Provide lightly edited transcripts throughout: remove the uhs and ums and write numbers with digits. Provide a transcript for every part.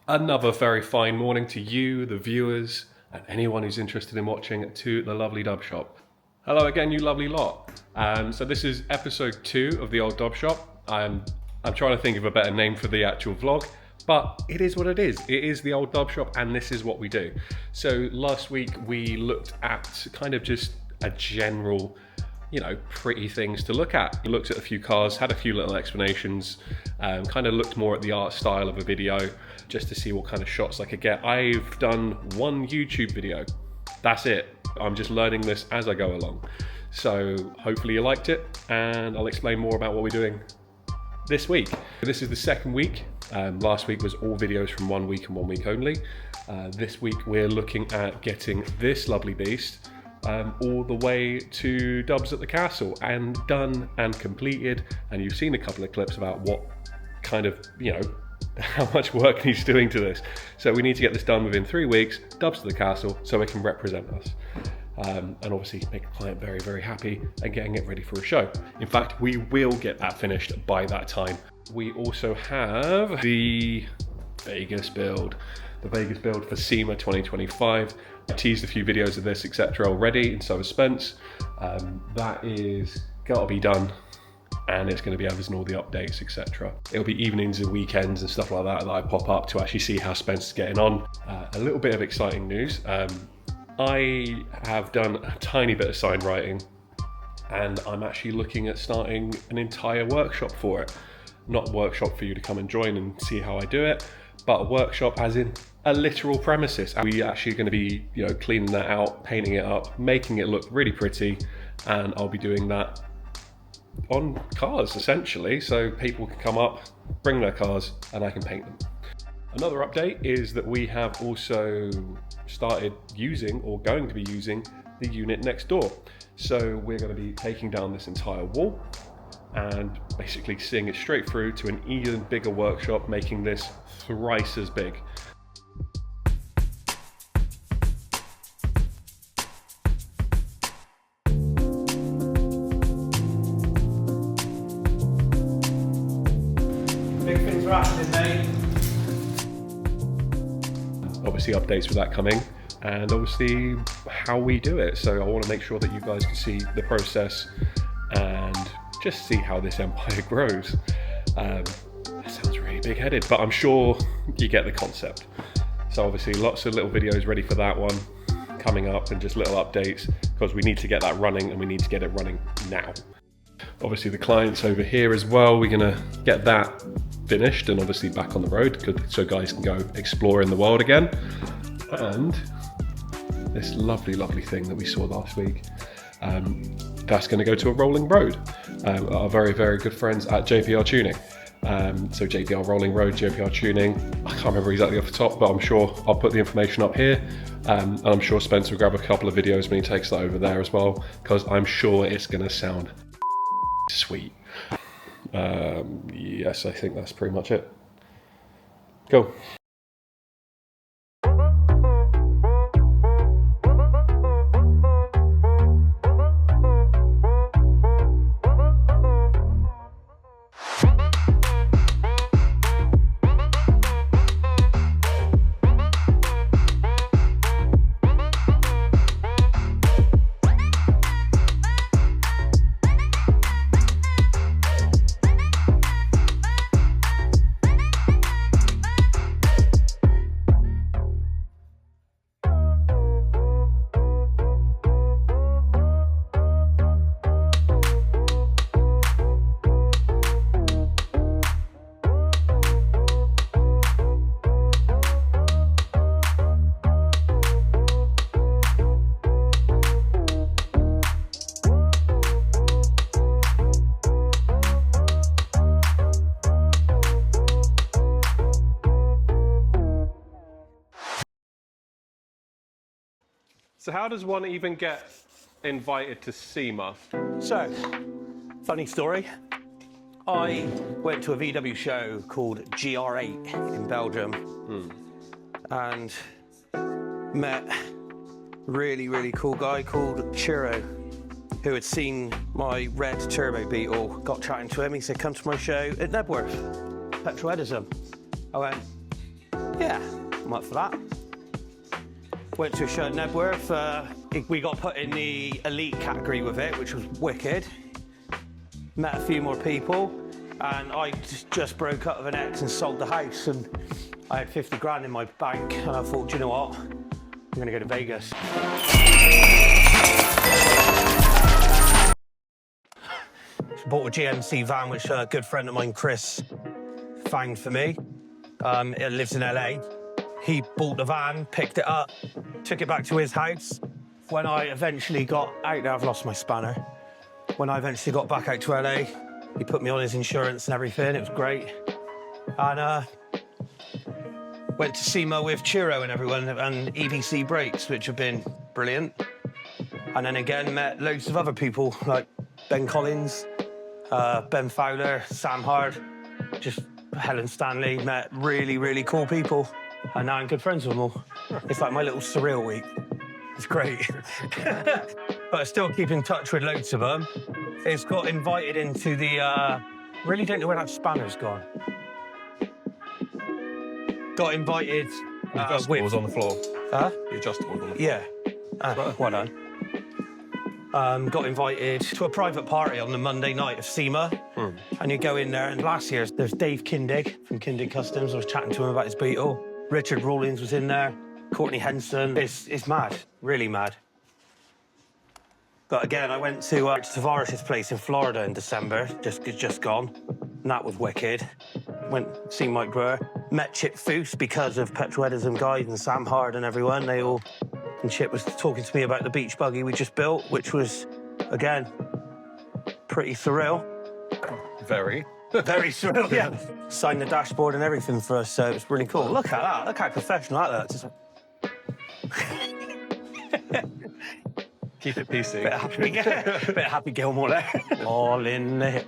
Another very fine morning to you, the viewers, and anyone who's interested in watching to the lovely Dub Shop. Hello again, you lovely lot. So this is episode 2 of the old Dub Shop. I'm trying to think of a better name for the actual vlog, but it is what it is. It is the old Dub Shop, and this is what we do. So last week we looked at kind of just a general, pretty things to look at. We looked at a few cars, had a few little explanations, kind of looked more at the art style of a video just to see what kind of shots I could get. I've done one YouTube video. That's it. I'm just learning this as I go along. So hopefully you liked it, and I'll explain more about what we're doing this week. This is the second week. Last week was all videos from 1 week and 1 week only. This week we're looking at getting this lovely beast all the way to Dubs at the Castle, and done and completed. And you've seen a couple of clips about what kind of, how much work he's doing to this. So we need to get this done within 3 weeks, Dubs at the Castle, so it can represent us. And obviously make the client very, very happy and getting it ready for a show. In fact, we will get that finished by that time. We also have the Vegas build. The Vegas build for SEMA 2025. I teased a few videos of this, etc. already, and so has Spence. That is gotta be done, and it's going to be having all the updates, etc. It'll be evenings and weekends and stuff like that I pop up to actually see how Spence is getting on. A little bit of exciting news. I have done a tiny bit of sign writing, and I'm actually looking at starting an entire workshop for it. Not a workshop for you to come and join and see how I do it, but a workshop as in a literal premises. We're actually going to be, cleaning that out, painting it up, making it look really pretty, and I'll be doing that on cars essentially, so people can come up, bring their cars, and I can paint them. Another update is that we have also started using, or going to be using, the unit next door. So we're going to be taking down this entire wall and basically seeing it straight through to an even bigger workshop, making this thrice as big. Big things are happening, mate. Obviously updates with that coming, and obviously how we do it. So I want to make sure that you guys can see the process and just see how this empire grows. That sounds really big-headed, but I'm sure you get the concept. So obviously lots of little videos ready for that one coming up, and just little updates, because we need to get that running, and we need to get it running now. Obviously the client's over here as well. We're going to get that finished and obviously back on the road, so guys can go explore in the world again. And this lovely, lovely thing that we saw last week, that's going to go to a rolling road. Our very, very good friends at JPR Tuning. So JPR Rolling Road, JPR Tuning, I can't remember exactly off the top, but I'm sure I'll put the information up here. And I'm sure Spence will grab a couple of videos when he takes that over there as well, because I'm sure it's going to sound sweet. Yes, I think that's pretty much it. Go. So how does one even get invited to SEMA? So, funny story. I went to a VW show called GR8 in Belgium and met a really cool guy called Chiro, who had seen my red turbo Beetle. Got chatting to him. He said, come to my show at Nebworth, Petrol Edison. I went, Yeah, I'm up for that. Went to a show at Nebworth. We got put in the elite category with it, which was wicked. Met a few more people, and I just broke up with an ex and sold the house, and I had 50 grand in my bank, and I thought, do you know what? I'm gonna go to Vegas. Bought a GMC van, which a good friend of mine, Chris, found for me. It lives in LA. He bought the van, picked it up, took it back to his house. When I eventually got out there, I've lost my spanner. When I eventually got back out to LA, he put me on his insurance and everything. It was great. And went to SEMA with Chiro and everyone, and EBC brakes, which have been brilliant. And then again, met loads of other people, like Ben Collins, Ben Fowler, Sam Hard, just Helen Stanley. Met really, really cool people. And now I'm good friends with them all. It's like my little surreal week. It's great. But I still keep in touch with loads of them. It's got invited into the, really don't know where that spanner's gone. Got invited The adjustable was on the floor. Huh? The adjustable was on the floor. Yeah. Well done. Got invited to a private party on the Monday night of SEMA. And you go in there, and last year there's Dave Kindig from Kindig Customs. I was chatting to him about his Beetle. Richard Rawlings was in there. Courtney Henson. It's mad, really mad. But again, I went to Tavares' place in Florida in December, just gone, and that was wicked. Went to see Mike Brewer. Met Chip Foose because of Petroedism guys and Sam Hard and everyone. And Chip was talking to me about the beach buggy we just built, which was, again, pretty surreal. Very. Very surreal, yeah. Signed the dashboard and everything for us, so it was really cool. Look at that, look how professional that looks. Keep it PC. Bit of Happy Gilmore there. All in the hip.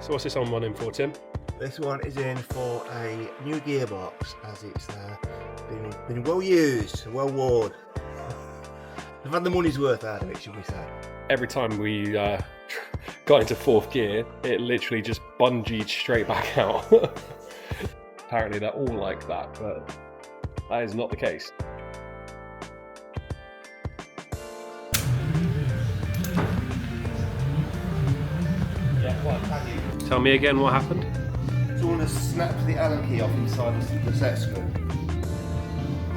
So what's this one in for, Tim? This one is in for a new gearbox, as it's been well used, well worn. I've had the money's worth out of it, should we say. Every time we got into fourth gear, it literally just bungeed straight back out. Apparently they're all like that, but that is not the case. Tell me again what happened. Someone has snapped the Allen key off inside the set screw.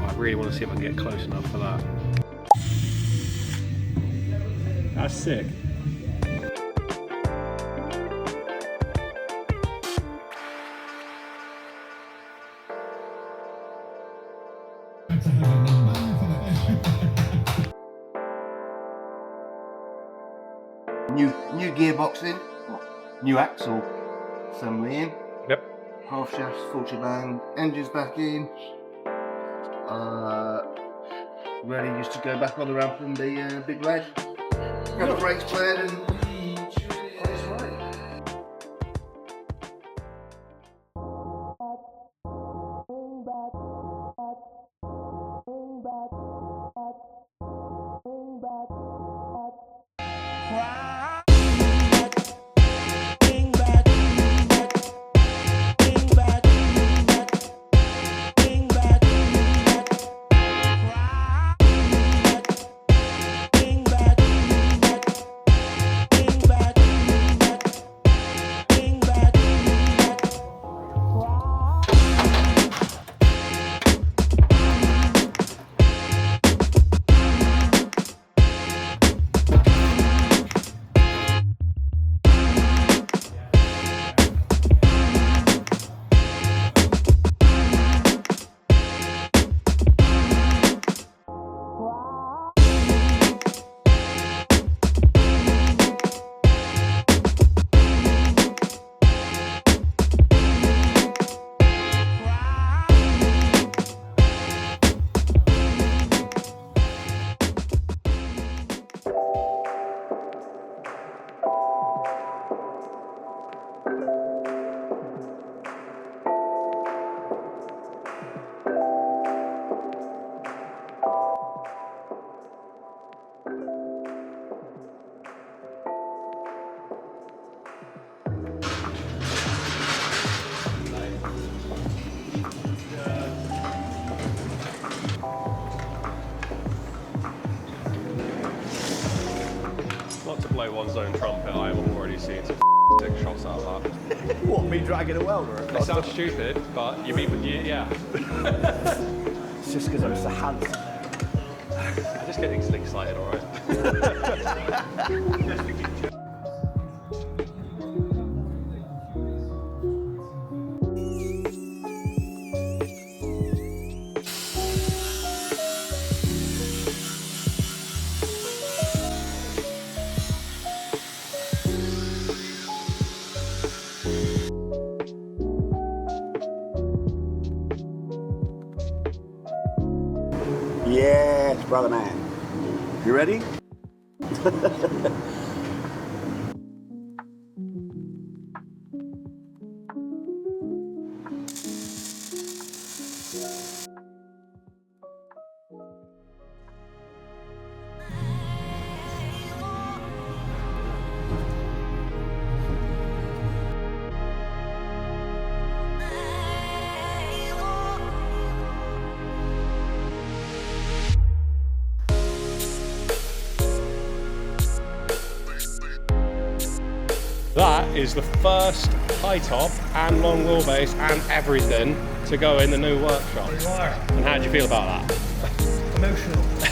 Oh, I really want to see if I can get close enough for that. That's sick. New gearbox in, new axle assembly in. Yep. Half shafts, full shebang, engines back in. Ready just to go back on the ramp and be big lad. Got the brakes played and it's right. anyone's own trumpet, I am already seeing some sick shots out of that. What, me dragging a welder It sounds stupid, but yeah. It's just because I'm just a handsome. I just get easily excited, alright? Yes, brother man. You ready? That is the first high top and long wheelbase and everything to go in the new workshop. And how do you feel about that? Emotional.